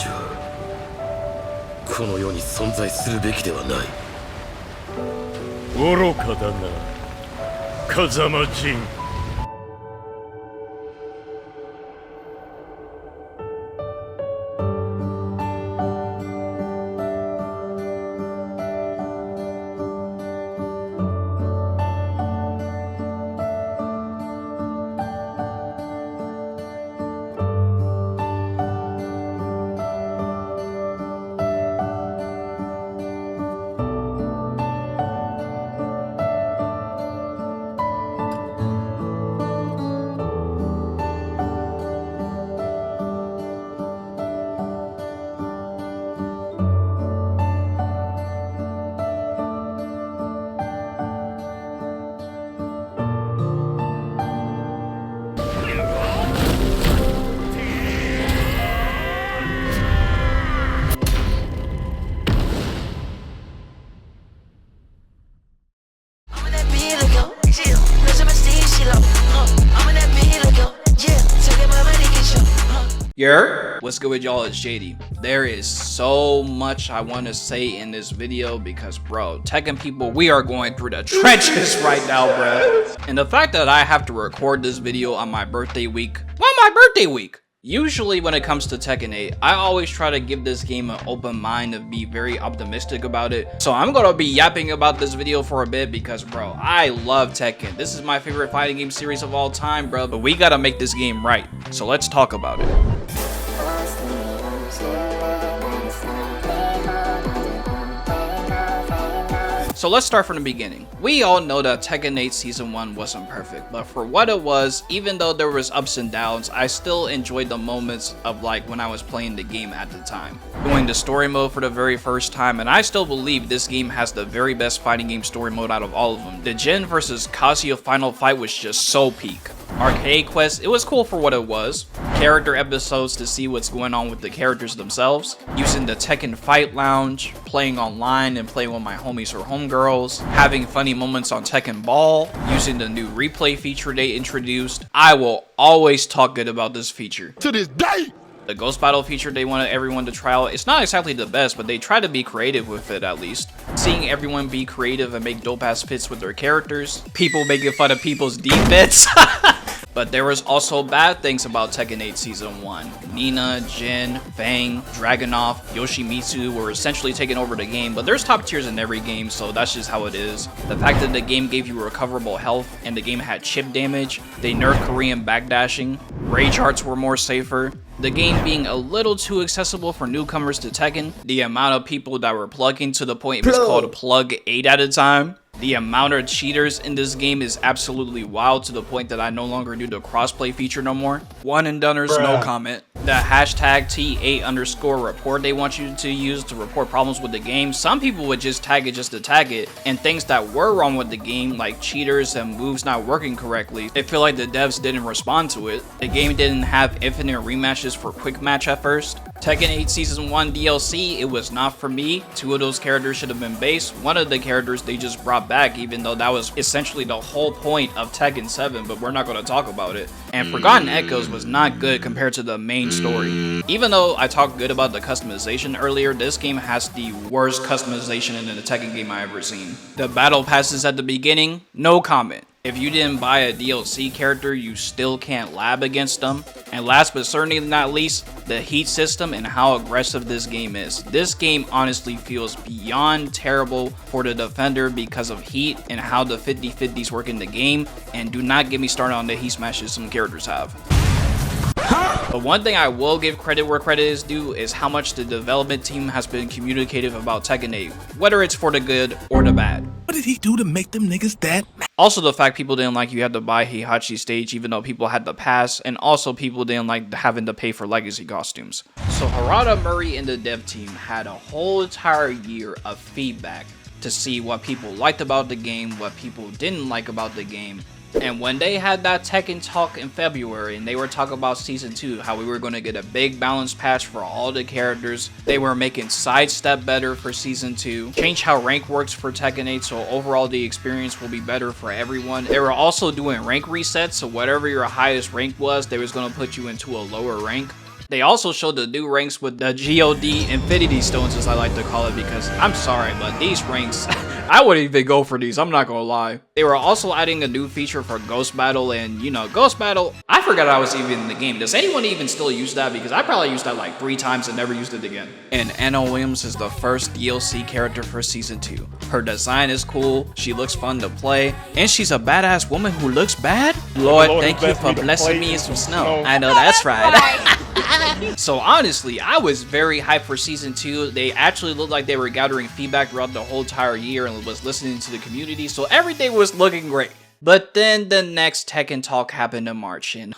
はこの世に存在するべきではない。愚かだな、風間仁。What's good with y'all? It's Jaitiy. There is so much I want to say in this video because, bro, Tekken people, we are going through the trenches right now, bro. And the fact that I have to record this video on my birthday week, usually when it comes to Tekken 8, I always try to give this game an open mind and be very optimistic about it. So I'm gonna be yapping about this video for a bit because, bro, I love Tekken. This is my favorite fighting game series of all time, bro. But we gotta make this game right. So let's talk about it. So let's start from the beginning. We all know that Tekken 8 Season 1 wasn't perfect, but for what it was, even though there was ups and downs, I still enjoyed the moments of like when I was playing the game at the time. Doing the story mode for the very first time, and I still believe this game has the very best fighting game story mode out of all of them. The Jin versus Kazuya final fight was just so peak. Arcade quest, it was cool for what it was. Character episodes to see what's going on with the characters themselves. Using the Tekken Fight Lounge, playing online and playing with my homies or homegirls. Having funny moments on Tekken Ball. Using the new replay feature they introduced. I will always talk good about this feature. To this day! The Ghost Battle feature they wanted everyone to try out, it's not exactly the best, but they try to be creative with it at least. Seeing everyone be creative and make dope ass fits with their characters. People making fun of people's defense. But there was also bad things about Tekken 8 Season 1. Nina, Jin, Fang, Dragunov, Yoshimitsu were essentially taking over the game, but there's top tiers in every game, so that's just how it is. The fact that the game gave you recoverable health and the game had chip damage, they nerfed Korean backdashing, rage hearts were more safer, the game being a little too accessible for newcomers to Tekken, the amount of people that were plugging to the point it was called plug 8 at a time. The amount of cheaters in this game is absolutely wild to the point that I no longer do the crossplay feature no more. One and doneers, no comment. The hashtag T8_report they want you to use to report problems with the game. Some people would just tag it just to tag it, and things that were wrong with the game, like cheaters and moves not working correctly, they feel like the devs didn't respond to it. The game didn't have infinite rematches for quick match at first. Tekken 8 Season 1 DLC, it was not for me. 2 of those characters should have been base. One of the characters they just brought back, even though that was essentially the whole point of Tekken 7, but we're not going to talk about it. And Forgotten Echoes was not good compared to the main story. Even though I talked good about the customization earlier, this game has the worst customization in the Tekken game I ever seen. The battle passes at the beginning, no comment. If you didn't buy a DLC character, you still can't lab against them. And last but certainly not least, the heat system and how aggressive this game is. This game honestly feels beyond terrible for the defender because of heat and how the 50-50s work in the game. And do not get me started on the heat smashes some characters have. But one thing I will give credit where credit is due is how much the development team has been communicative about Tekken 8, whether it's for the good or the bad. What did he do to make them niggas that mad? Also, the fact people didn't like you had to buy Heihachi stage even though people had the pass, and also people didn't like having to pay for legacy costumes. So Harada Murray and the dev team had a whole entire year of feedback to see what people liked about the game, what people didn't like about the game. And when they had that Tekken talk in February and they were talking about Season 2, how we were going to get a big balance patch for all the characters, they were making Sidestep better for Season 2, change how rank works for Tekken 8 so overall the experience will be better for everyone. They were also doing rank resets, so whatever your highest rank was, they was going to put you into a lower rank. They also showed the new ranks with the God Infinity Stones, as I like to call it, because I'm sorry, but these ranks, I wouldn't even go for these, I'm not gonna lie. They were also adding a new feature for Ghost Battle, and you know, Ghost Battle, I forgot I was even in the game. Does anyone even still use that? Because I probably used that like 3 times and never used it again. And Anna Williams is the first DLC character for Season 2. Her design is cool, she looks fun to play, and she's a badass woman who looks bad. Lord, thank you for blessing me in some snow. I know that's right. So honestly, I was very hyped for Season 2. They actually looked like they were gathering feedback throughout the whole entire year and was listening to the community, so everything was looking great. But then the next Tekken Talk happened in March, and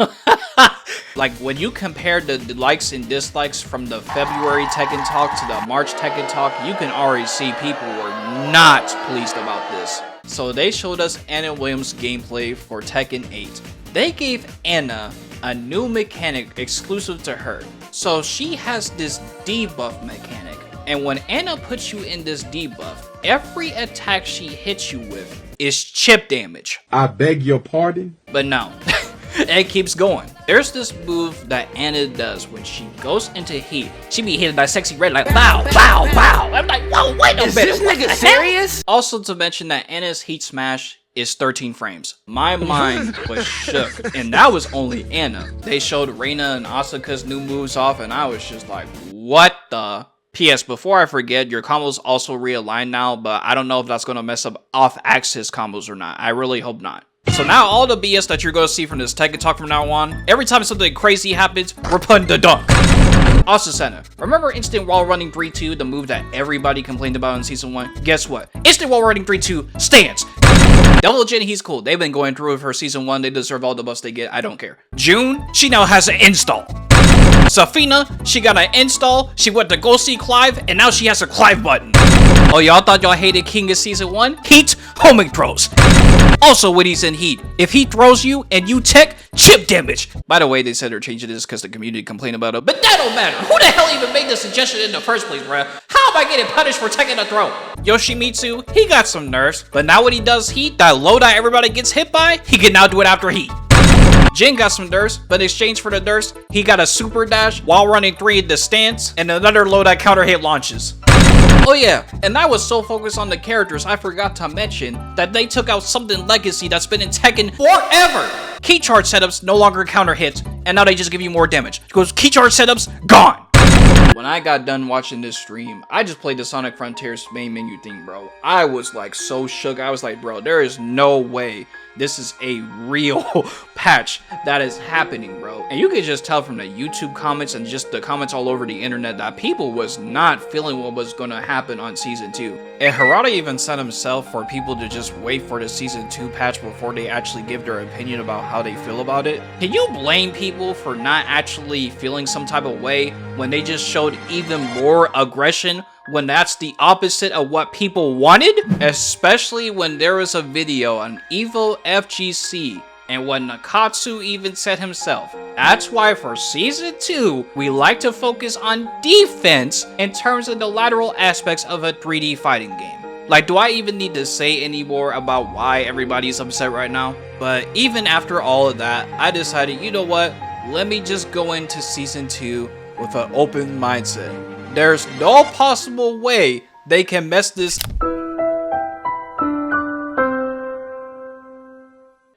like when you compare the likes and dislikes from the February Tekken Talk to the March Tekken Talk, you can already see people were not pleased about this. So they showed us Anna Williams gameplay for Tekken 8. They gave Anna a new mechanic exclusive to her. So she has this debuff mechanic, and when Anna puts you in this debuff, every attack she hits you with is chip damage. I beg your pardon? But no, it keeps going. There's this move that Anna does when she goes into heat. She be hitting that sexy red like bow, bow, bow. I'm like, whoa, wait a minute. Is this nigga serious? Also to mention that Anna's heat smash is 13 frames. My mind was shook, and that was only Anna. They showed Reina and Asuka's new moves off, and I was just like, what the? P.S. Before I forget, your combos also realign now, but I don't know if that's going to mess up off-axis combos or not. I really hope not. So now all the BS that you're going to see from this Tekken Talk from now on, every time something crazy happens, we're putting the dunk. Also, Senna, remember Instant Wall Running 3-2, the move that everybody complained about in Season 1? Guess what? Instant Wall Running 3-2 stands. Devil Jin, he's cool. They've been going through it for Season 1. They deserve all the buffs they get. I don't care. June, she now has an install. Safina, she got an install. She went to go see Clive, and now she has a Clive button. Oh, y'all thought y'all hated King of Season 1? Heat, homing throws. Also, when he's in heat, if he throws you and you tech, chip damage. By the way, they said they're changing this because the community complained about it, but that don't matter. Who the hell even made the suggestion in the first place, bruh? How am I getting punished for taking a throw? Yoshimitsu, he got some nerfs, but now when he does heat, that low that everybody gets hit by, he can now do it after heat. Jin got some nerfs, but in exchange for the nerfs, he got a super dash while running 3 in the stance and another low that counter hit launches. Oh yeah, and I was so focused on the characters, I forgot to mention that they took out something legacy that's been in Tekken forever. Key charge setups no longer counter hits, and now they just give you more damage. Because key charge setups, gone. When I got done watching this stream, I just played the Sonic Frontiers main menu thing, bro. I was like so shook. I was like, bro, there is no way this is a real patch that is happening, bro. And you could just tell from the YouTube comments and just the comments all over the internet that people was not feeling what was going to happen on Season 2. And Harada even said himself for people to just wait for the Season 2 patch before they actually give their opinion about how they feel about it. Can you blame people for not actually feeling some type of way when they just showed even more aggression when that's the opposite of what people wanted? Especially when there was a video on Evo FGC and when Nakatsu even said himself, that's why for Season 2, we like to focus on defense in terms of the lateral aspects of a 3D fighting game. Like, do I even need to say any more about why everybody's upset right now? But even after all of that, I decided, you know what? Let me just go into Season 2 with an open mindset. There's no possible way they can mess this.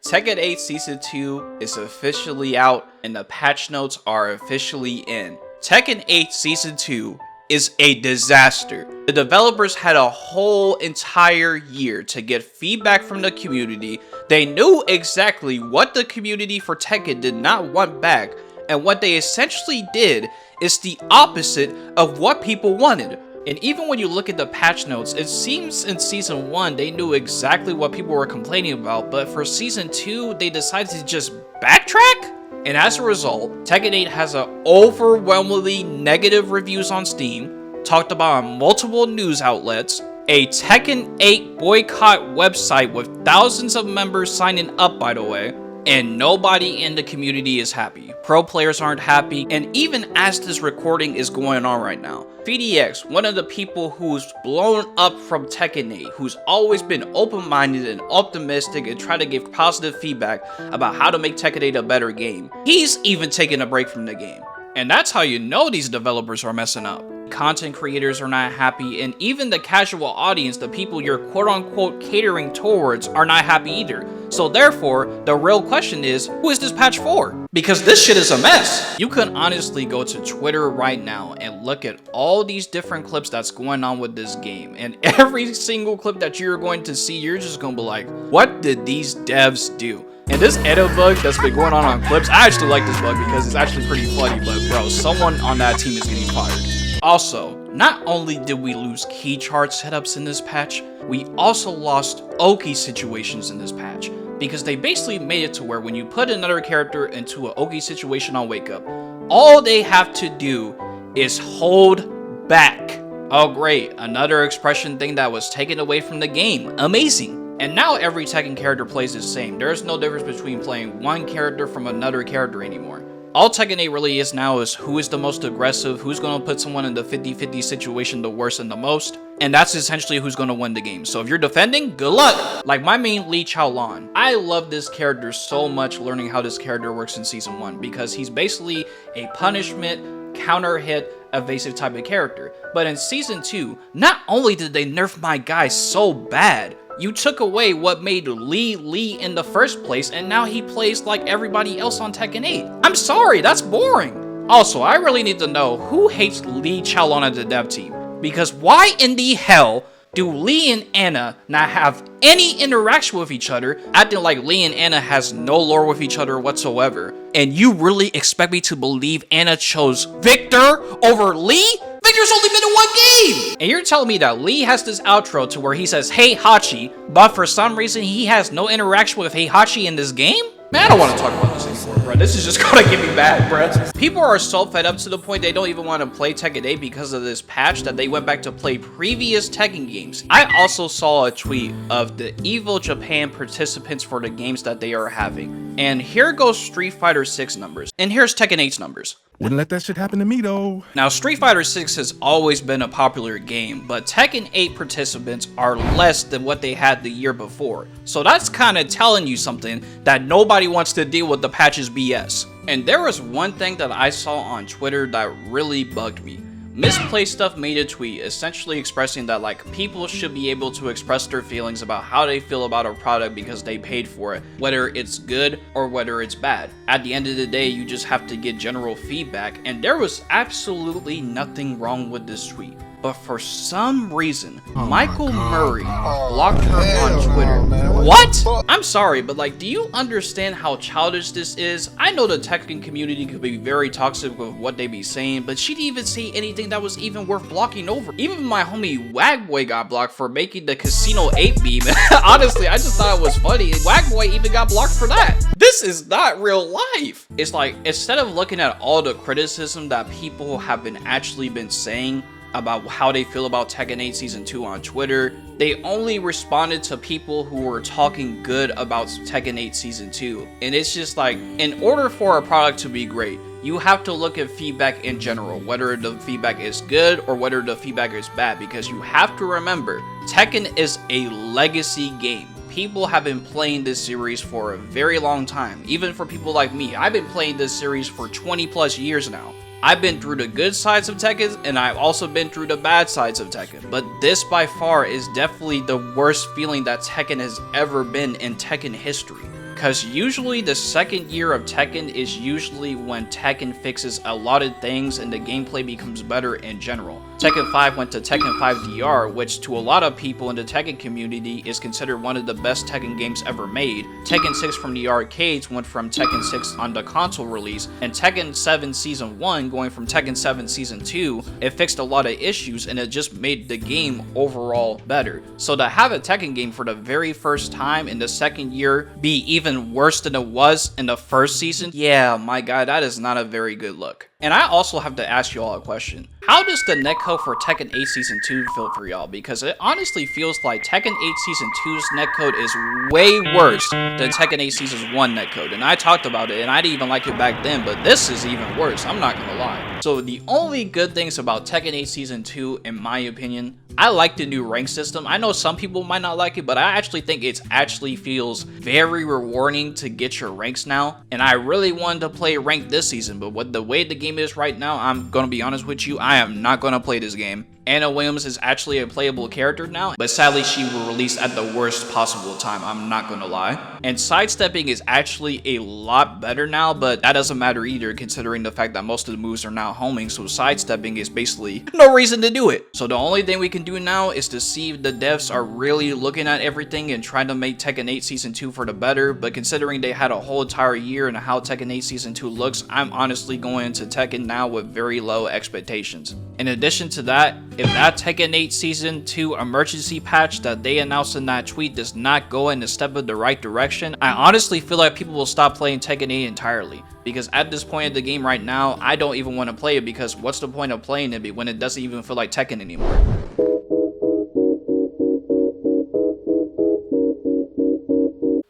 Tekken 8 Season 2 is officially out and the patch notes are officially in. Tekken 8 Season 2 is a disaster. The developers had a whole entire year to get feedback from the community. They knew exactly what the community for Tekken did not want back, and what they essentially did is the opposite of what people wanted. And even when you look at the patch notes, it seems in Season 1 they knew exactly what people were complaining about, but for Season 2 they decided to just backtrack? And as a result, Tekken 8 has a overwhelmingly negative reviews on Steam, talked about on multiple news outlets, a Tekken 8 boycott website with thousands of members signing up, by the way, and nobody in the community is happy. Pro players aren't happy, and even as this recording is going on right now, FDX, one of the people who's blown up from Tekken 8, who's always been open-minded and optimistic and try to give positive feedback about how to make Tekken 8 a better game, he's even taking a break from the game. And that's how you know these developers are messing up. Content creators are not happy, and even the casual audience, the people you're quote-unquote catering towards, are not happy either. So therefore, the real question is, who is this patch for? Because this shit is a mess. You can honestly go to Twitter right now and look at all these different clips that's going on with this game, and every single clip that you're going to see, you're just gonna be like, what did these devs do? And this edit bug that's been going on clips, I actually like this bug because it's actually pretty funny, but bro, someone on that team is getting fired. Also, not only did we lose key chart setups in this patch, we also lost Oki situations in this patch, because they basically made it to where when you put another character into an Oki situation on Wake Up, all they have to do is hold back. Oh great, another expression thing that was taken away from the game. Amazing. And now every Tekken character plays the same. There's no difference between playing one character from another character anymore. All Tekken 8 really is now is who is the most aggressive, who's going to put someone in the 50-50 situation the worst and the most, and that's essentially who's going to win the game. So if you're defending, good luck! Like my main Lee Chaolan. I love this character so much, learning how this character works in Season 1, because he's basically a punishment, counter hit, evasive type of character. But in Season 2, not only did they nerf my guy so bad, you took away what made Lee in the first place, and now he plays like everybody else on Tekken 8. I'm sorry, that's boring. Also, I really need to know who hates Lee Chaolan as the dev team. Because why in the hell do Lee and Anna not have any interaction with each other, acting like Lee and Anna has no lore with each other whatsoever? And you really expect me to believe Anna chose Victor over Lee? Victor's only been in one game! And you're telling me that Lee has this outro to where he says, "Hey Hachi," but for some reason he has no interaction with Hey Hachi in this game? Man, I don't want to talk about this anymore, bro. This is just gonna get me bad, bro. People are so fed up to the point they don't even want to play Tekken 8 because of this patch that they went back to play previous Tekken games. I also saw a tweet of the EVO Japan participants for the games that they are having. And here goes Street Fighter 6 numbers. And here's Tekken 8's numbers. Wouldn't let that shit happen to me though. Now, Street Fighter 6 has always been a popular game, but Tekken 8 participants are less than what they had the year before. So that's kind of telling you something, that nobody wants to deal with the patch's BS. And there was one thing that I saw on Twitter that really bugged me. Misplaced Stuff made a tweet essentially expressing that like people should be able to express their feelings about how they feel about a product because they paid for it, whether it's good or whether it's bad. At the end of the day, you just have to get general feedback, and there was absolutely nothing wrong with this tweet. But for some reason, Michael Murray blocked her on Twitter. What? I'm sorry, but like, do you understand how childish this is? I know the Tekken community could be very toxic with what they be saying, but she didn't even say anything that was even worth blocking over. Even my homie Wagboy got blocked for making the Casino 8 beam. Honestly, I just thought it was funny. Wagboy even got blocked for that. This is not real life. It's like, instead of looking at all the criticism that people have been saying about how they feel about Tekken 8 Season 2 on Twitter, they only responded to people who were talking good about Tekken 8 Season 2. And it's just like, in order for a product to be great, you have to look at feedback in general, whether the feedback is good or whether the feedback is bad, because you have to remember, Tekken is a legacy game. People have been playing this series for a very long time. Even for people like me, I've been playing this series for 20 plus years now. I've been through the good sides of Tekken, and I've also been through the bad sides of Tekken. But this by far is definitely the worst feeling that Tekken has ever been in Tekken history. Because usually the second year of Tekken is usually when Tekken fixes a lot of things and the gameplay becomes better in general. Tekken 5 went to Tekken 5 DR, which to a lot of people in the Tekken community is considered one of the best Tekken games ever made. Tekken 6 from the arcades went from Tekken 6 on the console release, and Tekken 7 Season 1 going from Tekken 7 Season 2, it fixed a lot of issues and it just made the game overall better. So to have a Tekken game for the very first time in the second year be even worse than it was in the first season, yeah, my god, that is not a very good look. And I also have to ask you all a question. How does the netcode for Tekken 8 Season 2 feel for y'all? Because it honestly feels like Tekken 8 Season 2's netcode is way worse than Tekken 8 Season 1 netcode. And I talked about it, and I didn't even like it back then, but this is even worse, I'm not gonna lie. So the only good things about Tekken 8 Season 2, in my opinion, I like the new rank system. I know some people might not like it, but I actually think it actually feels very rewarding to get your ranks now. And I really wanted to play ranked this season, but with the way the game is right now, I'm gonna be honest with you, I am not gonna play this game. Anna Williams is actually a playable character now, but sadly she will release at the worst possible time, I'm not gonna lie. And sidestepping is actually a lot better now, but that doesn't matter either considering the fact that most of the moves are now homing, so sidestepping is basically no reason to do it. So the only thing we can do now is to see if the devs are really looking at everything and trying to make Tekken 8 Season 2 for the better, but considering they had a whole entire year and how Tekken 8 Season 2 looks, I'm honestly going into Tekken now with very low expectations. In addition to that, if that Tekken 8 Season 2 emergency patch that they announced in that tweet does not go in a step in the right direction, I honestly feel like people will stop playing Tekken 8 entirely. Because at this point in the game right now, I don't even want to play it because what's the point of playing it when it doesn't even feel like Tekken anymore?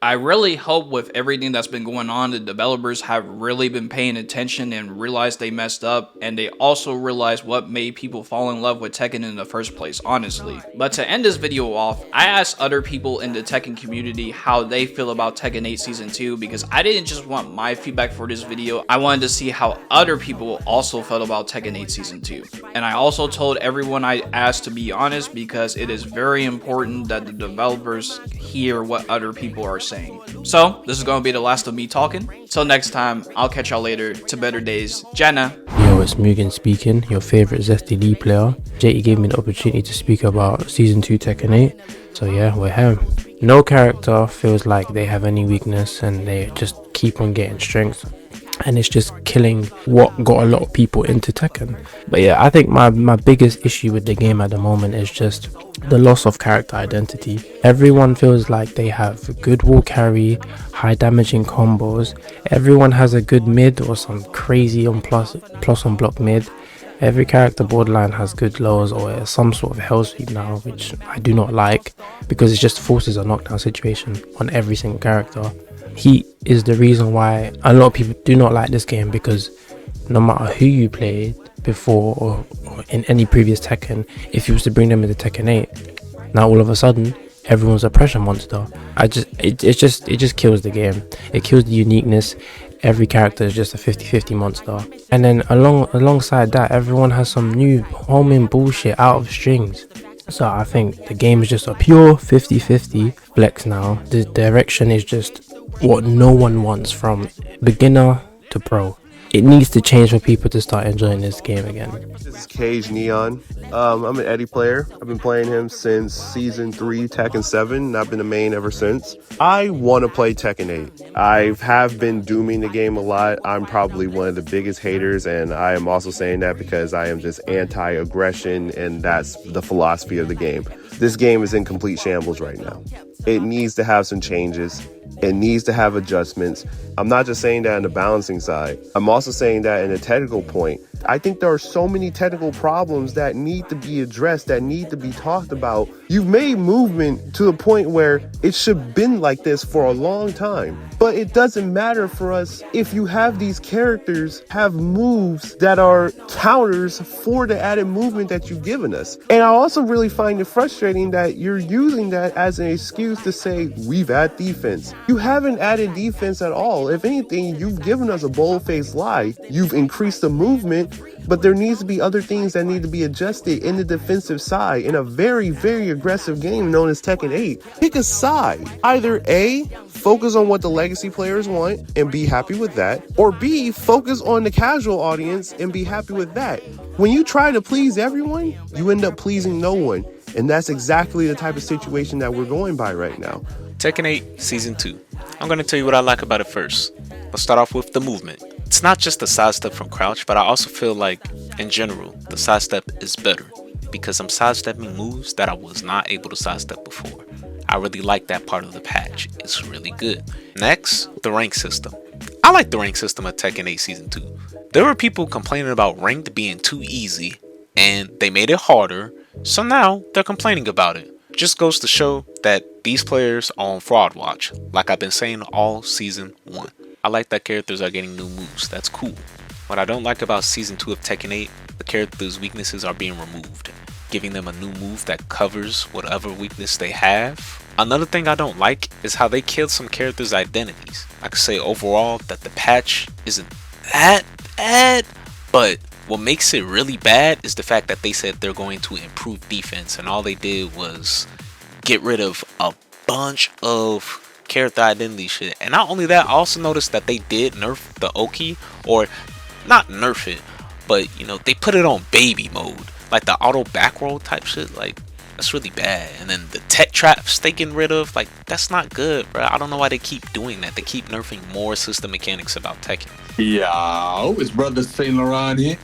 I really hope with everything that's been going on, the developers have really been paying attention and realized they messed up, and they also realized what made people fall in love with Tekken in the first place, honestly. But to end this video off, I asked other people in the Tekken community how they feel about Tekken 8 Season 2 because I didn't just want my feedback for this video, I wanted to see how other people also felt about Tekken 8 Season 2. And I also told everyone I asked to be honest because it is very important that the developers hear what other people are saying. So, this is going to be the last of me talking. Till next time, I'll catch y'all later. To better days. Jana. Yo, it's Mugen speaking, your favorite Zesty Lee player. Jaitiy gave me the opportunity to speak about Season 2 Tekken 8. So yeah, we're here. No character feels like they have any weakness and they just keep on getting strength. And it's just killing what got a lot of people into Tekken. But yeah, I think my biggest issue with the game at the moment is just the loss of character identity. Everyone feels like they have good wall carry, high damaging combos. Everyone has a good mid or some crazy on plus on block mid. Every character borderline has good lows or some sort of hell sweep now, which I do not like because it just forces a knockdown situation on every single character. Heat is the reason why a lot of people do not like this game, because no matter who you played before or in any previous Tekken, if you was to bring them into Tekken 8, now all of a sudden everyone's a pressure monster. It just kills the game. It kills the uniqueness. Every character is just a 50-50 monster. And then alongside that, everyone has some new homing bullshit out of strings. So I think the game is just a pure 50-50 flex now. The direction is just what no one wants from beginner to pro. It needs to change for people to start enjoying this game again. This is Cage Neon. I'm an Eddie player. I've been playing him since Season 3 Tekken 7, and I've been the main ever since. I want to play Tekken 8. I have been dooming the game a lot. I'm probably one of the biggest haters, and I am also saying that because I am just anti-aggression, and that's the philosophy of the game. This game is in complete shambles right now. It needs to have some changes. It needs to have adjustments. I'm not just saying that on the balancing side. I'm also saying that in a technical point. I think there are so many technical problems that need to be addressed, that need to be talked about. You've made movement to the point where it should have been like this for a long time. But it doesn't matter for us if you have these characters have moves that are counters for the added movement that you've given us. And I also really find it frustrating that you're using that as an excuse to say, we've added defense. You haven't added defense at all. If anything, you've given us a bold-faced lie. You've increased the movement, but there needs to be other things that need to be adjusted in the defensive side in a very, very aggressive game known as Tekken 8. Pick a side. Either A, focus on what the legacy players want and be happy with that, or B, focus on the casual audience and be happy with that. When you try to please everyone, you end up pleasing no one. And that's exactly the type of situation that we're going by right now. Tekken 8 Season 2. I'm going to tell you what I like about it first. Let's start off with the movement. It's not just the sidestep from crouch, but I also feel like, in general, the sidestep is better because I'm sidestepping moves that I was not able to sidestep before. I really like that part of the patch. It's really good. Next, the rank system. I like the rank system of Tekken 8 Season 2. There were people complaining about ranked being too easy, and they made it harder, so now they're complaining about it. Just goes to show that these players are on fraud watch, like I've been saying all Season 1. I like that characters are getting new moves, that's cool. What I don't like about Season 2 of Tekken 8, the characters' weaknesses are being removed, giving them a new move that covers whatever weakness they have. Another thing I don't like is how they killed some characters' identities. I could say overall that the patch isn't that bad, but what makes it really bad is the fact that they said they're going to improve defense, and all they did was get rid of a bunch of character identity shit. And not only that, I also noticed that they did nerf the Oki, or not nerf it, but you know, they put it on baby mode, like the auto back roll type shit. Like, that's really bad. And then the tech traps they getting rid of, like, that's not good, bro. I don't know why they keep doing that. They keep nerfing more system mechanics about Tekken. Yeah, it's brother Saint Laurent here.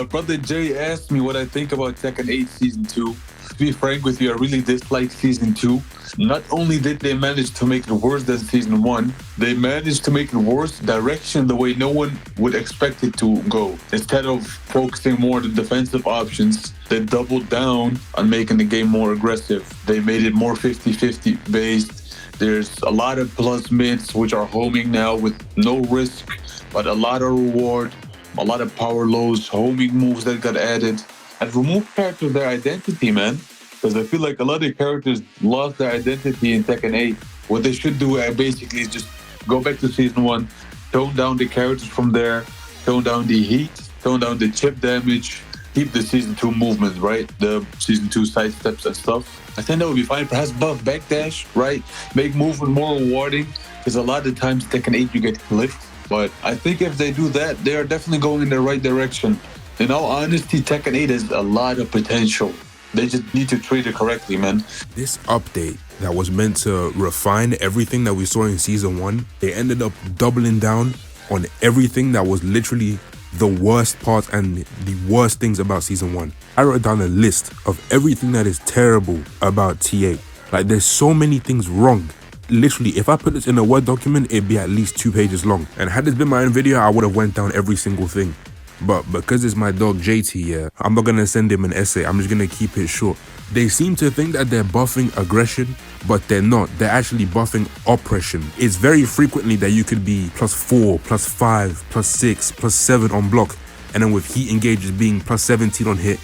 Brother Jay asked me what I think about Tekken 8 Season 2. To be frank with you, I really dislike Season 2. Not only did they manage to make it worse than Season 1, they managed to make it worse direction the way no one would expect it to go. Instead of focusing more on the defensive options, they doubled down on making the game more aggressive. They made it more 50-50 based. There's a lot of plus mids which are homing now with no risk, but a lot of reward, a lot of power lows, homing moves that got added, and remove characters their identity, man. Because I feel like a lot of characters lost their identity in Tekken 8. What they should do basically is just go back to Season 1, tone down the characters from there, tone down the heat, tone down the chip damage, keep the Season 2 movement, right? The Season 2 side steps and stuff. I think that would be fine. Perhaps buff backdash, right? Make movement more rewarding, because a lot of times Tekken 8 you get clipped. But I think if they do that, they are definitely going in the right direction. In all honesty, Tekken 8 has a lot of potential. They just need to treat it correctly, man. This update that was meant to refine everything that we saw in Season 1, they ended up doubling down on everything that was literally the worst parts and the worst things about Season 1. I wrote down a list of everything that is terrible about T8. Like, there's so many things wrong. Literally, if I put this in a Word document, it'd be at least 2 pages long. And had this been my own video, I would have went down every single thing. But because it's my dog Jaitiy, yeah, I'm not gonna send him an essay. I'm just gonna keep it short. They seem to think that they're buffing aggression, but they're not. They're actually buffing oppression. It's very frequently that you could be +4, +5, +6, +7 on block, and then with heat engages being +17 on hit,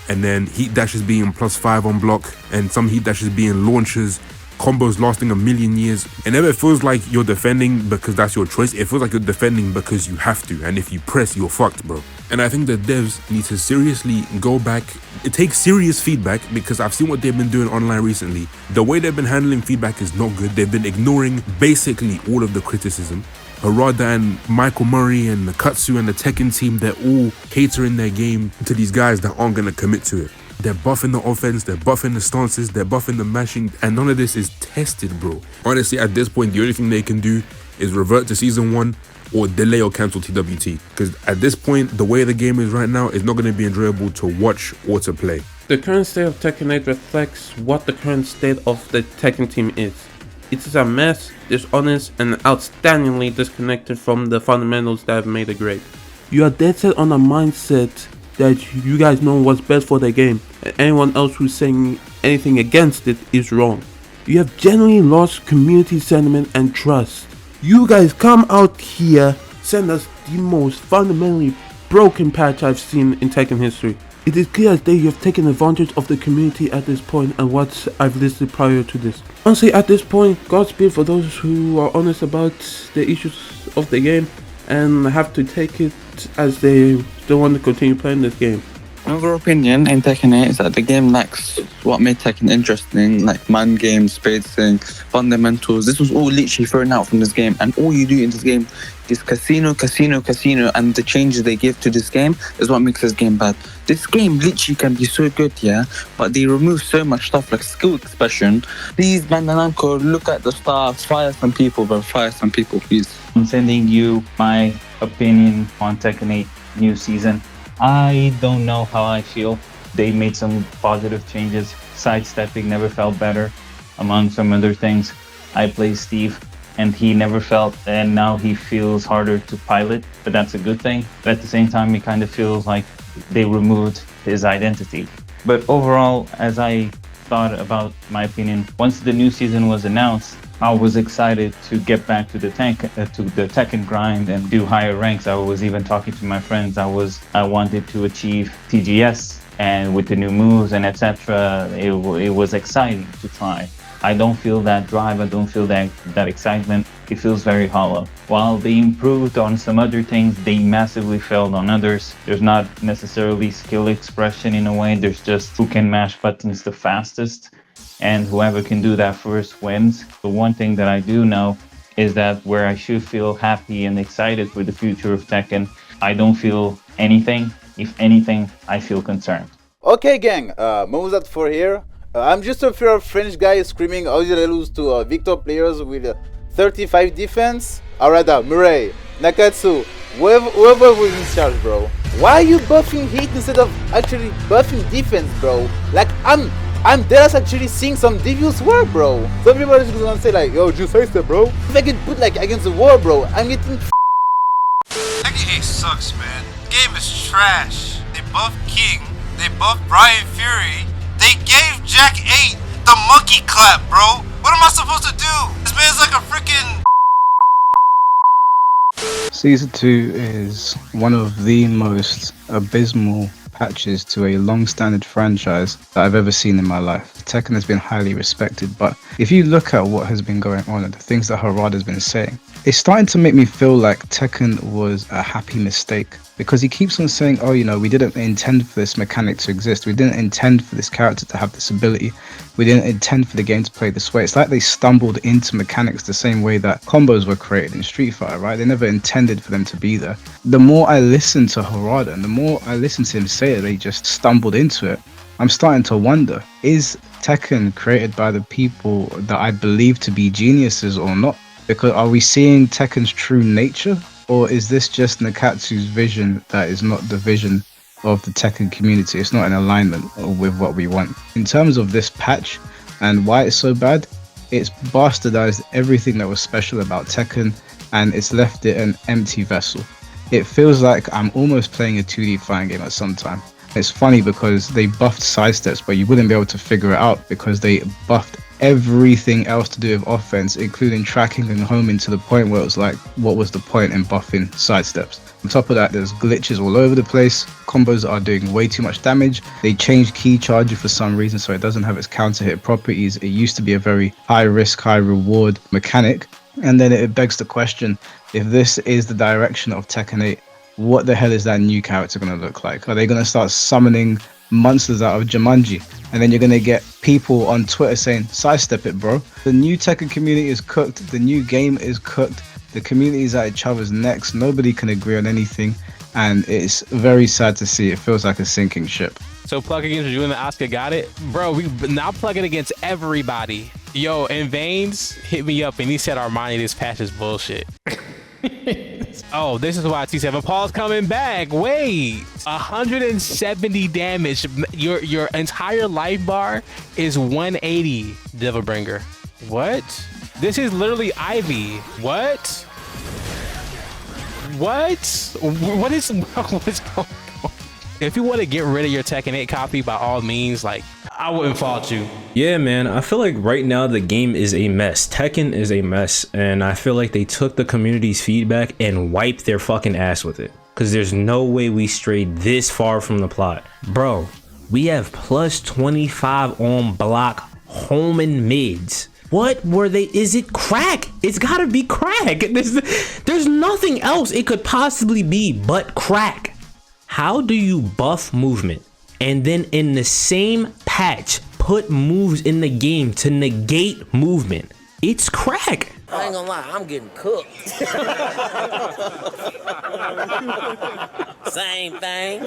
and then heat dashes being +5 on block, and some heat dashes being launchers, combos lasting a million years. It never feels like you're defending because that's your choice. It feels like you're defending because you have to, and if you press, you're fucked, bro. And I think the devs need to seriously go back, take serious feedback, because I've seen what they've been doing online recently. The way they've been handling feedback is not good. They've been ignoring basically all of the criticism. Harada and Michael Murray and the Katsu and the Tekken team, they're all catering their game to these guys that aren't going to commit to it. They're buffing the offense, they're buffing the stances, they're buffing the mashing, and none of this is tested, bro. Honestly, at this point, the only thing they can do is revert to Season 1 or delay or cancel TWT. Because at this point, the way the game is right now, it's not going to be enjoyable to watch or to play. The current state of Tekken 8 reflects what the current state of the Tekken team is. It is a mess, dishonest, and outstandingly disconnected from the fundamentals that have made it great. You are dead set on a mindset that you guys know what's best for the game, and anyone else who's saying anything against it is wrong. You have genuinely lost community sentiment and trust. You guys come out here, send us the most fundamentally broken patch I've seen in Tekken history. It is clear as day you have taken advantage of the community at this point and what I've listed prior to this. Honestly, at this point, Godspeed for those who are honest about the issues of the game and have to take it as they still want to continue playing this game. My overall opinion in Tekken 8 is that the game lacks what made Tekken interesting, like man game, spacing, fundamentals. This was all literally thrown out from this game, and all you do in this game is casino, casino, casino, and the changes they give to this game is what makes this game bad. This game literally can be so good, yeah, but they remove so much stuff like skill expression. Please, Bandai Namco, look at the stars, fire some people, bro, fire some people, please. I'm sending you my opinion on Tekken 8 new season. I don't know how I feel. They made some positive changes. Sidestepping never felt better, among some other things. I play Steve, and he never felt, and now he feels harder to pilot, but that's a good thing. But at the same time, it kind of feels like they removed his identity. But overall, as I thought about my opinion. Once the new season was announced, I was excited to get back to the Tekken grind and do higher ranks. I was even talking to my friends. I wanted to achieve TGS, and with the new moves and etc., it was exciting to try. I don't feel that drive. I don't feel that excitement. It feels very hollow. While they improved on some other things, they massively failed on others. There's not necessarily skill expression in a way. There's just who can mash buttons the fastest, and whoever can do that first wins. The one thing that I do know is that where I should feel happy and excited for the future of Tekken, I don't feel anything. If anything, I feel concerned. Okay, gang, Mozart for here. I'm just a fear of French guys screaming how did I lose to Victor players with 35 defense. Arada, Murray, Nakatsu, whoever was in charge, bro. Why are you buffing hit instead of actually buffing defense, bro? Like, I'm dead actually seeing some devious work, bro. Some people are just gonna say like, yo, just face it, bro. If I get put like against the wall, bro, I'm getting Tekken 8 sucks, man. Game is trash. They buffed King, they buffed Brian Fury, they gave Jack 8 the monkey clap, bro. What am I supposed to do? This man's like a freaking... Season 2 is one of the most abysmal patches to a long-standing franchise that I've ever seen in my life. Tekken has been highly respected, but if you look at what has been going on and the things that Harada's been saying, it's starting to make me feel like Tekken was a happy mistake, because he keeps on saying, oh, you know, we didn't intend for this mechanic to exist, we didn't intend for this character to have this ability, we didn't intend for the game to play this way. It's like they stumbled into mechanics the same way that combos were created in Street Fighter, right? They never intended for them to be there. The more I listen to Harada and the more I listen to him say it, they just stumbled into it. I'm starting to wonder, is Tekken created by the people that I believe to be geniuses or not? Because are we seeing Tekken's true nature, or is this just Nakatsu's vision that is not the vision of the Tekken community? It's not in alignment with what we want. In terms of this patch and why it's so bad, it's bastardized everything that was special about Tekken, and it's left it an empty vessel. It feels like I'm almost playing a 2D fighting game at some time. It's funny because they buffed sidesteps, but you wouldn't be able to figure it out because they buffed everything else to do with offense, including tracking and homing, to the point where it was like, what was the point in buffing sidesteps? On top of that, there's glitches all over the place. Combos are doing way too much damage. They changed key charger for some reason, so it doesn't have its counter hit properties. It used to be a very high risk, high reward mechanic. And then it begs the question, if this is the direction of Tekken 8, what the hell is that new character going to look like? Are they going to start summoning monsters out of Jumanji? And then you're going to get people on Twitter saying, sidestep it, bro. The new Tekken community is cooked. The new game is cooked. The community is at each other's necks. Nobody can agree on anything. And it's very sad to see. It feels like a sinking ship. So plug against you and Oscar got it? Bro, we now plugging against everybody. Yo, and Veins hit me up and he said Armani, this patch is bullshit. Oh, this is why T7 Paul's coming back. Wait, 170 damage. Your entire life bar is 180. Devilbringer. What? This is literally Ivy. What? What? What is what's going on? If you want to get rid of your Tekken 8 copy, by all means, like, I wouldn't fault you. Yeah, man, I feel like right now the game is a mess. Tekken is a mess, and I feel like they took the community's feedback and wiped their fucking ass with it. Because there's no way we strayed this far from the plot. Bro, we have plus 25 on block home and mids. What were they? Is it crack? It's gotta be crack. There's nothing else it could possibly be but crack. How do you buff movement and then in the same patch put moves in the game to negate movement? It's crack. I ain't gonna lie, I'm getting cooked. Same thing.